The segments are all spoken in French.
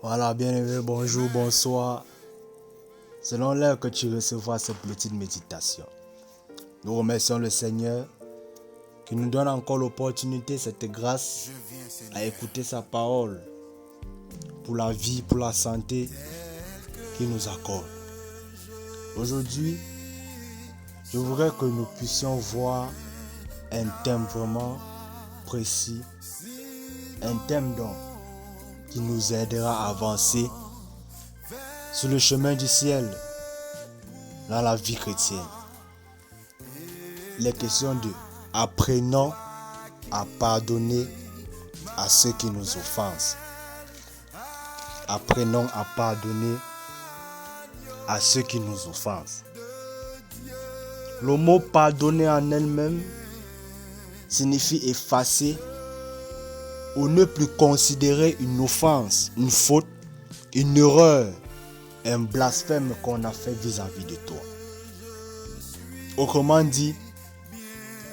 Voilà, bien-aimé, bonjour, bonsoir. Selon l'heure que tu recevras cette petite méditation, nous remercions le Seigneur qui nous donne encore l'opportunité, cette grâce à écouter sa parole pour la vie, pour la santé qu'il nous accorde. Aujourd'hui, je voudrais que nous puissions voir un thème vraiment précis, un thème donc qui nous aidera à avancer sur le chemin du ciel dans la vie chrétienne. Les questions de apprenons à pardonner à ceux qui nous offensent. Apprenons à pardonner à ceux qui nous offensent. Le mot pardonner en elle-même signifie effacer ou ne plus considérer une offense, une faute, une erreur, un blasphème qu'on a fait vis-à-vis de toi. Autrement dit,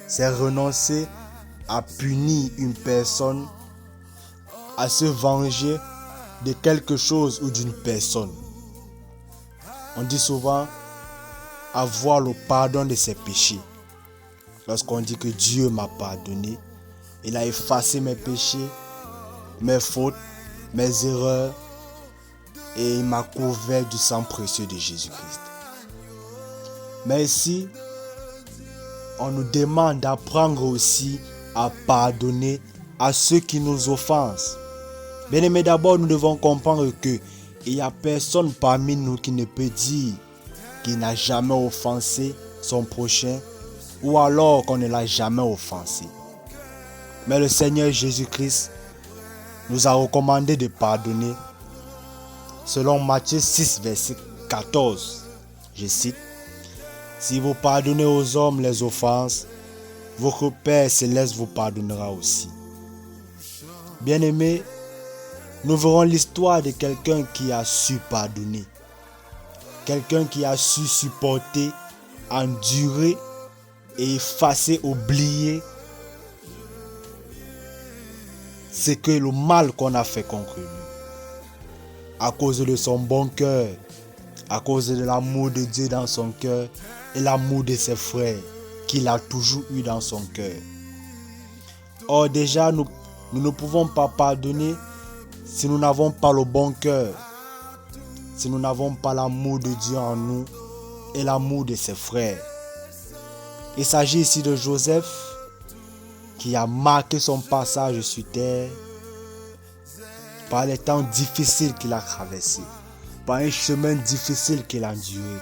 c'est renoncer à punir une personne, à se venger de quelque chose ou d'une personne. On dit souvent avoir le pardon de ses péchés. Lorsqu'on dit que Dieu m'a pardonné, il a effacé mes péchés, mes fautes, mes erreurs et il m'a couvert du sang précieux de Jésus-Christ. Mais ici, on nous demande d'apprendre aussi à pardonner à ceux qui nous offensent. Bien aimé, d'abord nous devons comprendre que il n'y a personne parmi nous qui ne peut dire qu'il n'a jamais offensé son prochain ou alors qu'on ne l'a jamais offensé. Mais le Seigneur Jésus-Christ nous a recommandé de pardonner. Selon Matthieu 6, verset 14, je cite, « Si vous pardonnez aux hommes les offenses, votre Père céleste vous pardonnera aussi. » Bien-aimés, nous verrons l'histoire de quelqu'un qui a su pardonner. Quelqu'un qui a su supporter, endurer et effacer, oublier ce que le mal qu'on a fait contre lui. À cause de son bon cœur, à cause de l'amour de Dieu dans son cœur et l'amour de ses frères qu'il a toujours eu dans son cœur. Or déjà, nous ne pouvons pas pardonner si nous n'avons pas le bon cœur, si nous n'avons pas l'amour de Dieu en nous et l'amour de ses frères. Il s'agit ici de Joseph qui a marqué son passage sur terre par les temps difficiles qu'il a traversés, par un chemin difficile qu'il a enduré,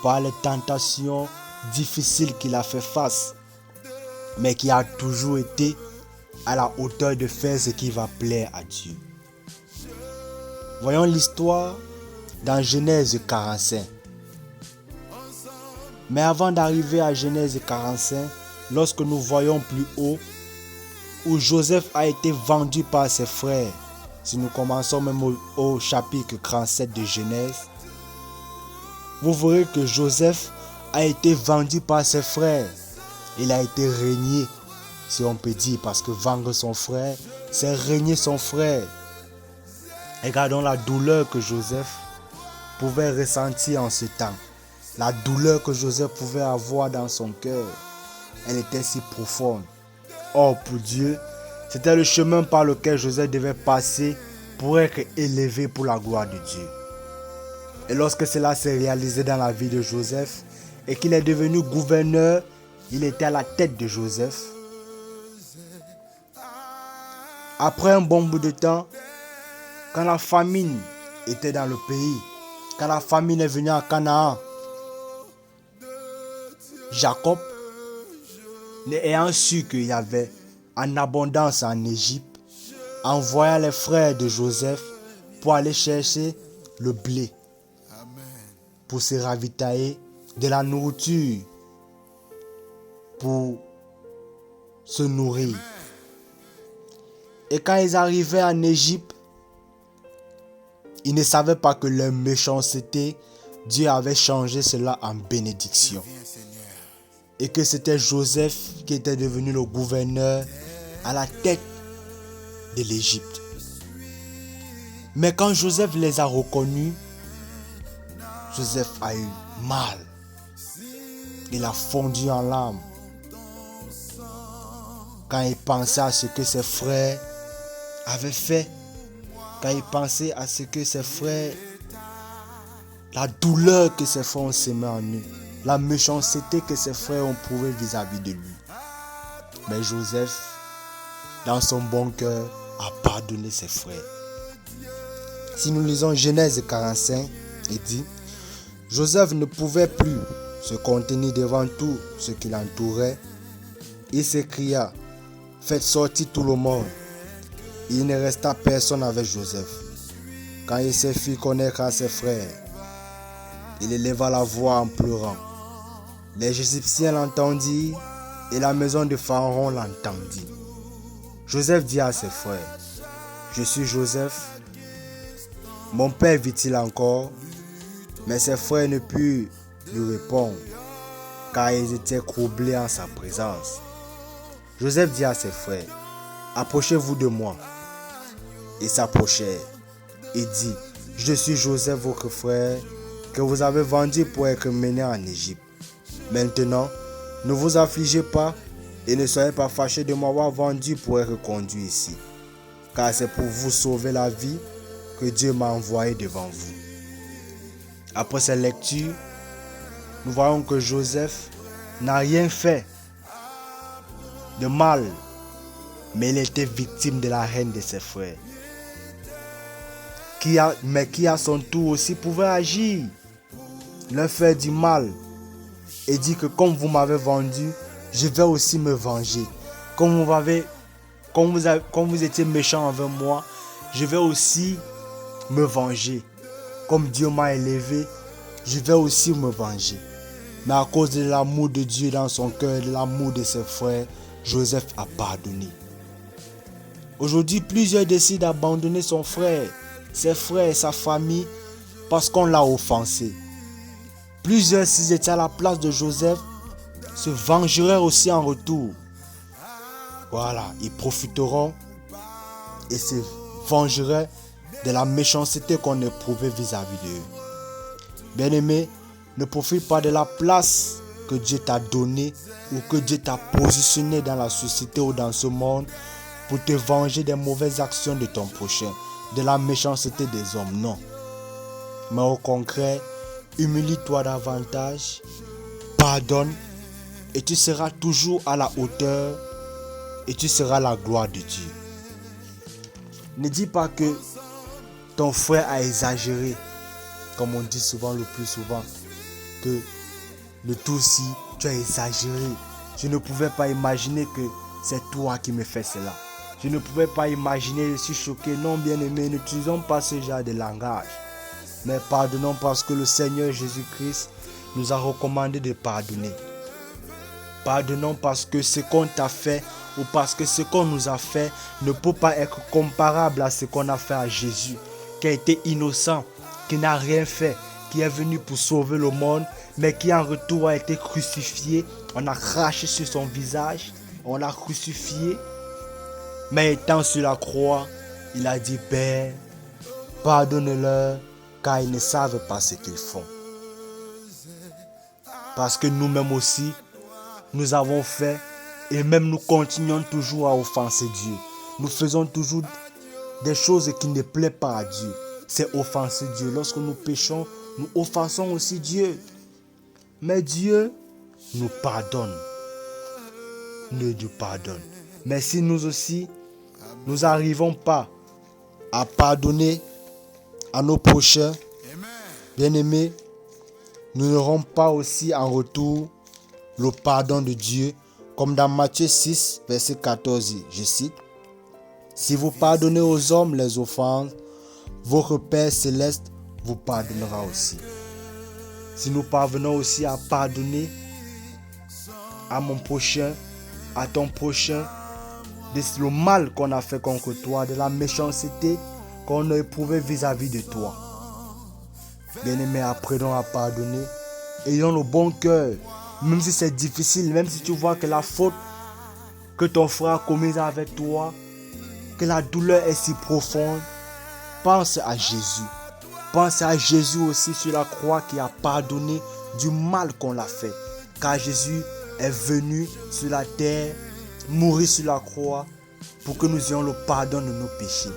par les tentations difficiles qu'il a fait face, mais qui a toujours été à la hauteur de faire ce qui va plaire à Dieu. Voyons l'histoire dans Genèse 45. Mais avant d'arriver à Genèse 45, lorsque nous voyons plus haut, où Joseph a été vendu par ses frères, si nous commençons même au chapitre 37 de Genèse, vous verrez que Joseph a été vendu par ses frères. Il a été régné, si on peut dire, parce que vendre son frère, c'est régner son frère. Regardons la douleur que Joseph pouvait ressentir en ce temps. La douleur que Joseph pouvait avoir dans son cœur, elle était si profonde. Or, pour Dieu, c'était le chemin par lequel Joseph devait passer pour être élevé pour la gloire de Dieu. Et lorsque cela s'est réalisé dans la vie de Joseph et qu'il est devenu gouverneur, il était à la tête de Joseph. Après un bon bout de temps, quand la famine était dans le pays, quand la famine est venue à Canaan, Jacob, ayant su qu'il y avait en abondance en Égypte, envoya les frères de Joseph pour aller chercher le blé, pour se ravitailler de la nourriture, pour se nourrir. Et quand ils arrivaient en Égypte, ils ne savaient pas que leur méchanceté, Dieu avait changé cela en bénédiction. Et que c'était Joseph qui était devenu le gouverneur à la tête de l'Égypte. Mais quand Joseph les a reconnus, Joseph a eu mal. Il a fondu en larmes quand il pensait à ce que ses frères avaient fait. Quand il pensait à ce que ses frères, la douleur que ses frères ont semée en lui, la méchanceté que ses frères ont prouvée vis-à-vis de lui. Mais Joseph, dans son bon cœur, a pardonné ses frères. Si nous lisons Genèse 45, il dit: Joseph ne pouvait plus se contenir devant tout ce qui l'entourait. Il s'écria: faites sortir tout le monde. Il ne resta personne avec Joseph. Quand il se fit connaître à ses frères, il éleva la voix en pleurant. Les Égyptiens l'entendirent et la maison de Pharaon l'entendit. Joseph dit à ses frères: je suis Joseph. Mon père vit-il encore? Mais ses frères ne purent lui répondre, car ils étaient troublés en sa présence. Joseph dit à ses frères: approchez-vous de moi. Ils s'approchèrent. Il dit: je suis Joseph, votre frère, que vous avez vendu pour être mené en Égypte. Maintenant, ne vous affligez pas et ne soyez pas fâchés de m'avoir vendu pour être conduit ici, car c'est pour vous sauver la vie que Dieu m'a envoyé devant vous. Après cette lecture, nous voyons que Joseph n'a rien fait de mal, mais il était victime de la haine de ses frères, qui à son tour aussi pouvait agir, leur faire du mal et dire que comme vous m'avez vendu, je vais aussi me venger. Comme vous étiez méchant envers moi, je vais aussi me venger. Comme Dieu m'a élevé, je vais aussi me venger. Mais à cause de l'amour de Dieu dans son cœur, de l'amour de ses frères, Joseph a pardonné. Aujourd'hui, plusieurs décident d'abandonner son frère, ses frères et sa famille parce qu'on l'a offensé. Plusieurs, s'ils étaient à la place de Joseph, se vengeraient aussi en retour. Voilà, ils profiteront et se vengeraient de la méchanceté qu'on éprouvait vis-à-vis d'eux. Bien-aimé, ne profite pas de la place que Dieu t'a donnée ou que Dieu t'a positionné dans la société ou dans ce monde pour te venger des mauvaises actions de ton prochain, de la méchanceté des hommes. Non. Mais au contraire, humilie-toi davantage, pardonne et tu seras toujours à la hauteur et tu seras la gloire de Dieu. Ne dis pas que ton frère a exagéré, comme on dit souvent, le plus souvent, que le tout-ci, tu as exagéré. Je ne pouvais pas imaginer que c'est toi qui me fais cela. Je ne pouvais pas imaginer, je suis choqué. Non, bien-aimé, n'utilisons pas ce genre de langage. Mais pardonnons parce que le Seigneur Jésus-Christ nous a recommandé de pardonner. Pardonnons parce que ce qu'on t'a fait ou parce que ce qu'on nous a fait ne peut pas être comparable à ce qu'on a fait à Jésus, qui a été innocent, qui n'a rien fait, qui est venu pour sauver le monde, mais qui en retour a été crucifié. On a craché sur son visage, on l'a crucifié. Mais étant sur la croix, il a dit: Père, pardonne-leur, car ils ne savent pas ce qu'ils font. Parce que nous-mêmes aussi, nous avons fait et même nous continuons toujours à offenser Dieu. Nous faisons toujours des choses qui ne plaisent pas à Dieu. C'est offenser Dieu. Lorsque nous péchons, nous offensons aussi Dieu. Mais Dieu nous pardonne. Dieu nous pardonne. Mais si nous aussi, nous n'arrivons pas à pardonner à nos prochains, bien-aimés, nous n'aurons pas aussi en retour le pardon de Dieu, comme dans Matthieu 6, verset 14, je cite: si vous pardonnez aux hommes les offenses, votre Père céleste vous pardonnera aussi. Si nous parvenons aussi à pardonner à mon prochain, à ton prochain, de le mal qu'on a fait contre toi, de la méchanceté qu'on a éprouvée vis-à-vis de toi. Bien-aimés, apprenons à pardonner. Ayons le bon cœur. Même si c'est difficile, même si tu vois que la faute que ton frère a commise avec toi, que la douleur est si profonde, pense à Jésus. Pense à Jésus aussi sur la croix qui a pardonné du mal qu'on l'a fait. Car Jésus est venu sur la terre, mourir sur la croix pour que nous ayons le pardon de nos péchés.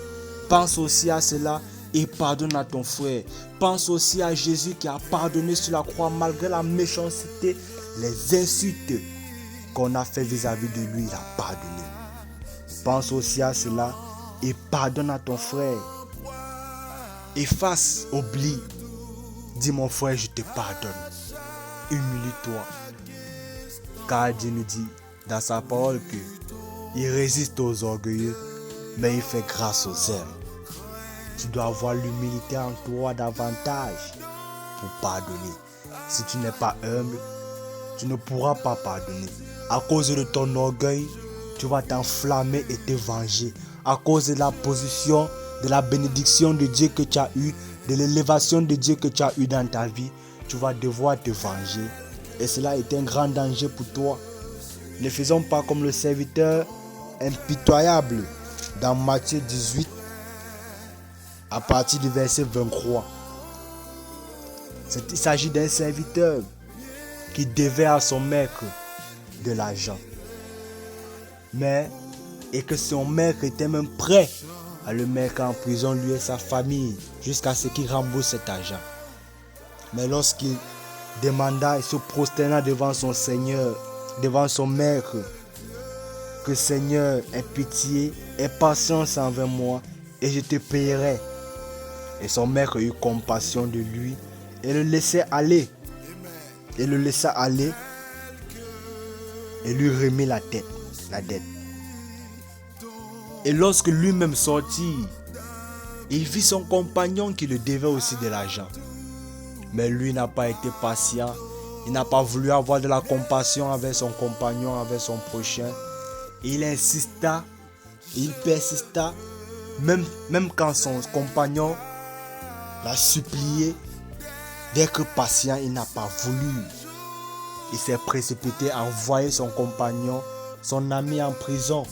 Pense aussi à cela et pardonne à ton frère. Pense aussi à Jésus qui a pardonné sur la croix malgré la méchanceté, les insultes qu'on a fait vis-à-vis de lui, il a pardonné. Pense aussi à cela et pardonne à ton frère. Efface, oublie. Dis mon frère, je te pardonne. Humilie-toi. Car Dieu nous dit dans sa parole qu'il résiste aux orgueilleux, mais il fait grâce aux humbles. Tu dois avoir l'humilité en toi davantage pour pardonner. Si tu n'es pas humble, tu ne pourras pas pardonner. À cause de ton orgueil, tu vas t'enflammer et te venger. À cause de la position, de la bénédiction de Dieu que tu as eue, de l'élévation de Dieu que tu as eue dans ta vie, tu vas devoir te venger. Et cela est un grand danger pour toi. Ne faisons pas comme le serviteur impitoyable dans Matthieu 18, à partir du verset 23. Il s'agit d'un serviteur qui devait à son maître de l'argent. Et que son maître était même prêt à le mettre en prison, lui et sa famille, jusqu'à ce qu'il rembourse cet argent. Mais lorsqu'il demanda et se prosterna devant son Seigneur, devant son maître, que Seigneur, aie pitié, aie patience envers moi, et je te payerai. Et son maître eut compassion de lui et le laissa aller. Et le laissa aller et lui remit la dette. Et lorsque lui-même sortit, il vit son compagnon qui le devait aussi de l'argent. Mais lui n'a pas été patient. Il n'a pas voulu avoir de la compassion avec son compagnon, avec son prochain. Il insista, il persista, même quand son compagnon l'a supplié d'être patient, il n'a pas voulu. Il s'est précipité à envoyer son compagnon, son ami en prison,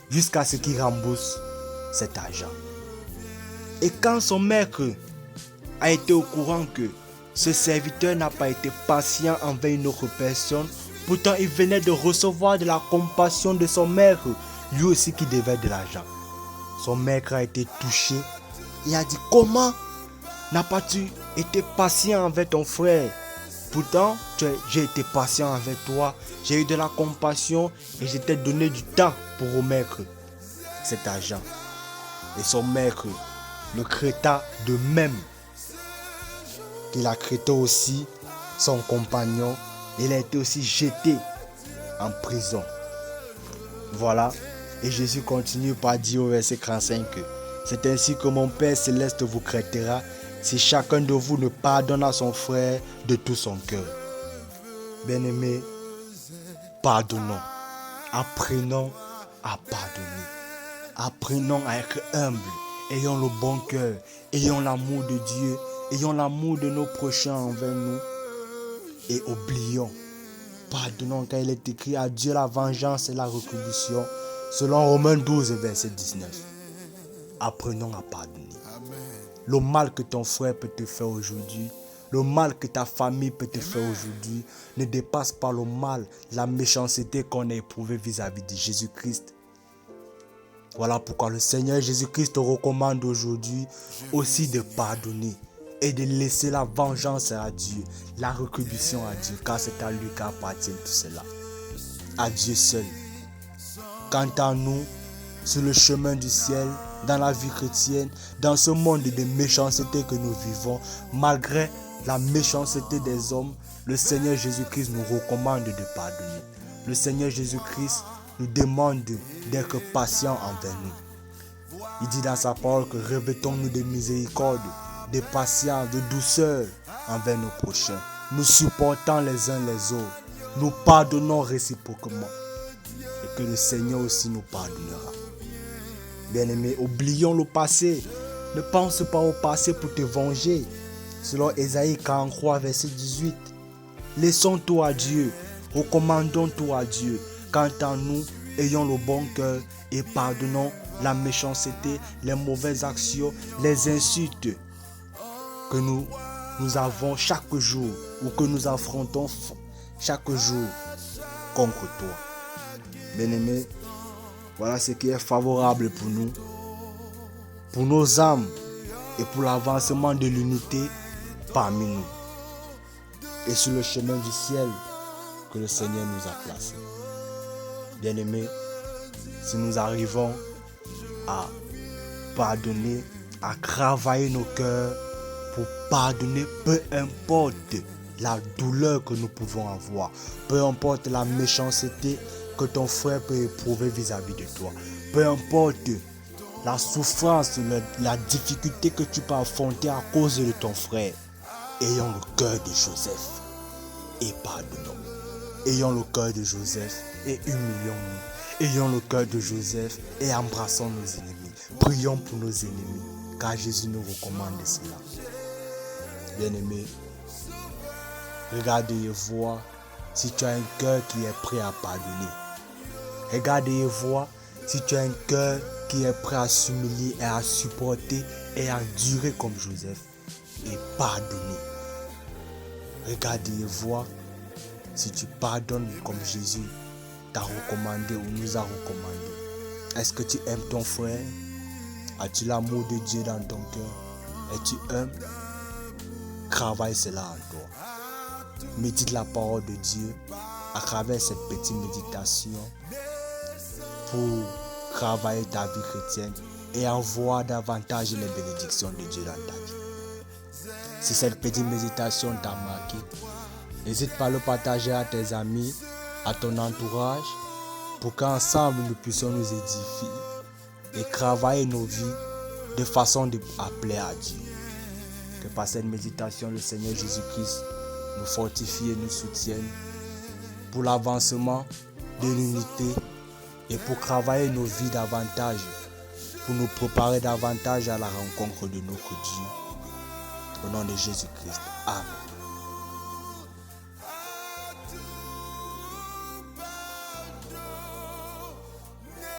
jusqu'à ce qu'il rembourse cet argent. Et quand son maître a été au courant que ce serviteur n'a pas été patient envers une autre personne, pourtant il venait de recevoir de la compassion de son maître, lui aussi qui devait de l'argent. Son maître a été touché. Il a dit: comment n'as pas-tu été patient avec ton frère? Pourtant, j'ai été patient avec toi. J'ai eu de la compassion et je t'ai donné du temps pour remettre cet argent. Et son maître le traita de même qu'il a traité aussi son compagnon. Il a été aussi jeté en prison. Voilà. Et Jésus continue par dire au verset 35 que c'est ainsi que mon Père céleste vous traitera si chacun de vous ne pardonne à son frère de tout son cœur. Bien-aimés, pardonnons. Apprenons à pardonner. Apprenons à être humbles. Ayons le bon cœur. Ayons l'amour de Dieu. Ayons l'amour de nos prochains envers nous. Et oublions. Pardonnons, car il est écrit: à Dieu la vengeance et la rétribution. Selon Romains 12, verset 19. Apprenons à pardonner. Le mal que ton frère peut te faire aujourd'hui, le mal que ta famille peut te faire aujourd'hui, ne dépasse pas le mal, la méchanceté qu'on a éprouvée vis-à-vis de Jésus-Christ. Voilà pourquoi le Seigneur Jésus-Christ te recommande aujourd'hui aussi de pardonner et de laisser la vengeance à Dieu, la rétribution à Dieu, car c'est à lui qu'appartient tout cela. À Dieu seul. Quant à nous, sur le chemin du ciel, dans la vie chrétienne, dans ce monde de méchanceté que nous vivons, malgré la méchanceté des hommes, le Seigneur Jésus-Christ nous recommande de pardonner. Le Seigneur Jésus-Christ nous demande d'être patients envers nous. Il dit dans sa parole que revêtons-nous de miséricorde, de patience, de douceur envers nos prochains. Nous supportons les uns les autres. Nous pardonnons réciproquement. Et que le Seigneur aussi nous pardonnera. Bien-aimés, oublions le passé. Ne pense pas au passé pour te venger. Selon Ésaïe 43, verset 18. Laissons tout à Dieu. Recommandons tout à Dieu. Quant à nous, ayons le bon cœur et pardonnons la méchanceté, les mauvaises actions, les insultes que nous avons chaque jour ou que nous affrontons chaque jour contre toi. Bien-aimés, voilà ce qui est favorable pour nous, pour nos âmes et pour l'avancement de l'unité parmi nous et sur le chemin du ciel que le Seigneur nous a placé. Bien-aimés, si nous arrivons à pardonner, à travailler nos cœurs pour pardonner, peu importe la douleur que nous pouvons avoir, peu importe la méchanceté que ton frère peut éprouver vis-à-vis de toi, peu importe la souffrance, la difficulté que tu peux affronter à cause de ton frère, ayons le cœur de Joseph et pardonnons. Ayons le cœur de Joseph et humilions-nous. Ayons le cœur de Joseph et embrassons nos ennemis. Prions pour nos ennemis, car Jésus nous recommande cela. Bien-aimés, regarde et vois si tu as un cœur qui est prêt à pardonner. Regarde et vois si tu as un cœur qui est prêt à s'humilier et à supporter et à endurer comme Joseph et pardonner. Regarde et vois si tu pardonnes comme Jésus t'a recommandé ou nous a recommandé. Est-ce que tu aimes ton frère? As-tu l'amour de Dieu dans ton cœur? Es-tu humble? Travaille cela en toi. Médite la parole de Dieu à travers cette petite méditation pour travailler ta vie chrétienne et en voir davantage les bénédictions de Dieu dans ta vie. Si cette petite méditation t'a marqué, n'hésite pas à le partager à tes amis, à ton entourage, pour qu'ensemble nous puissions nous édifier et travailler nos vies de façon à plaire à Dieu. Que par cette méditation, le Seigneur Jésus-Christ nous fortifie et nous soutienne pour l'avancement de l'unité et pour travailler nos vies davantage, pour nous préparer davantage à la rencontre de notre Dieu. Au nom de Jésus-Christ. Amen.